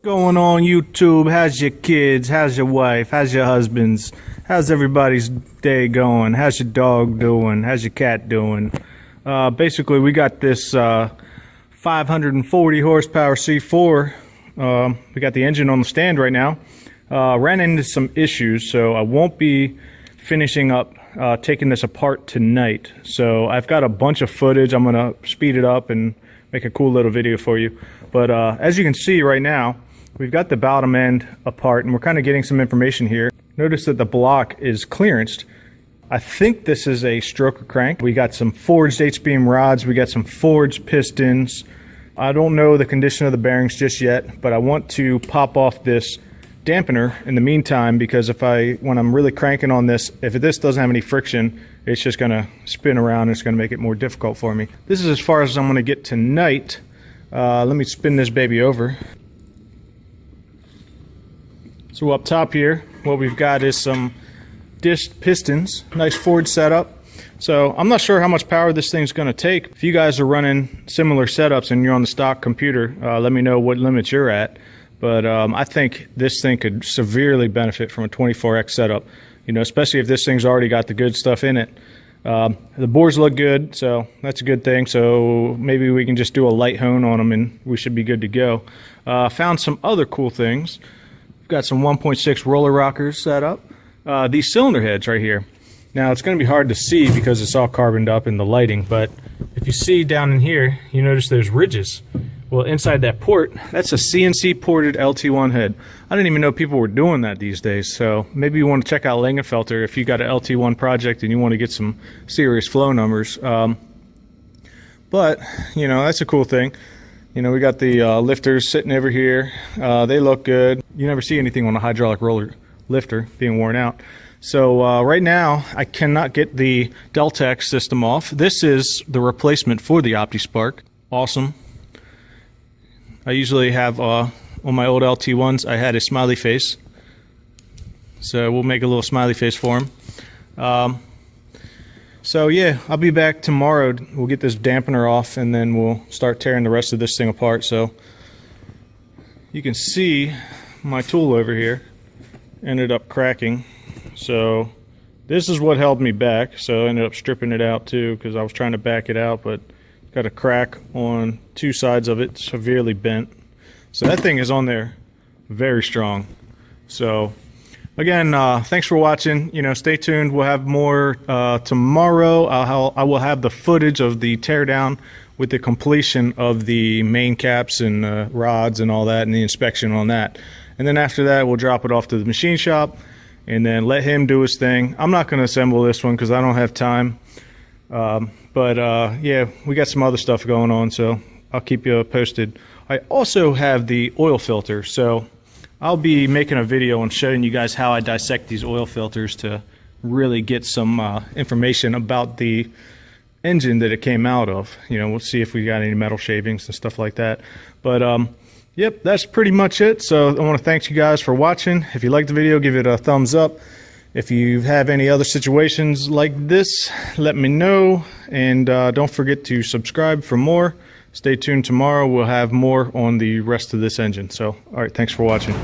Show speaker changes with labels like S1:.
S1: Going on YouTube? How's your kids? How's your wife? How's your husbands? How's everybody's day going? How's your dog doing? How's your cat doing? Basically, we got this 540 horsepower C4. We got the engine on the stand right now. Ran into some issues, so I won't be finishing up taking this apart tonight. So I've got a bunch of footage. I'm gonna speed it up and make a cool little video for you. But as you can see right now, we've got the bottom end apart, and we're kind of getting some information here. Notice that the block is clearanced. I think this is a stroker crank. We got some forged H-beam rods. We got some forged pistons. I don't know the condition of the bearings just yet, but I want to pop off this dampener in the meantime, because when I'm really cranking on this, if this doesn't have any friction, it's just gonna spin around and it's gonna make it more difficult for me. This is as far as I'm gonna get tonight. Let me spin this baby over. So up top here, what we've got is some disc pistons, nice forged setup. So I'm not sure how much power this thing's going to take. If you guys are running similar setups and you're on the stock computer, let me know what limits you're at. But I think this thing could severely benefit from a 24X setup, especially if this thing's already got the good stuff in it. The bores look good, so that's a good thing. So maybe we can just do a light hone on them and we should be good to go. Found some other cool things. We've got some 1.6 roller rockers set up. These cylinder heads right here. Now it's going to be hard to see because it's all carboned up in the lighting, but if you see down in here, you notice there's ridges. Well, inside that port, that's a CNC ported LT1 head. I didn't even know people were doing that these days, so maybe you want to check out Lingenfelter if you got an LT1 project and you want to get some serious flow numbers. But, that's a cool thing. We got the lifters sitting over here. They look good. You never see anything on a hydraulic roller lifter being worn out. So right now, I cannot get the Deltec system off. This is the replacement for the OptiSpark. Awesome. I usually have, on my old LT1s, I had a smiley face. So we'll make a little smiley face for him. So yeah, I'll be back tomorrow. We'll get this dampener off and then we'll start tearing the rest of this thing apart. So you can see my tool over here ended up cracking. So this is what held me back. So I ended up stripping it out too because I was trying to back it out, but got a crack on two sides of it, severely bent. So that thing is on there very strong. So again, thanks for watching. Stay tuned. We'll have more tomorrow. I will have the footage of the teardown with the completion of the main caps and rods and all that, and the inspection on that. And then after that, we'll drop it off to the machine shop and then let him do his thing. I'm not going to assemble this one because I don't have time. Yeah, we got some other stuff going on, so I'll keep you posted. I also have the oil filter, so I'll be making a video and showing you guys how I dissect these oil filters to really get some information about the engine that it came out of. We'll see if we got any metal shavings and stuff like that. But yep, that's pretty much it. So I want to thank you guys for watching. If you liked the video, give it a thumbs up. If you have any other situations like this, let me know. And don't forget to subscribe for more. Stay tuned tomorrow. We'll have more on the rest of this engine. So, all right, thanks for watching.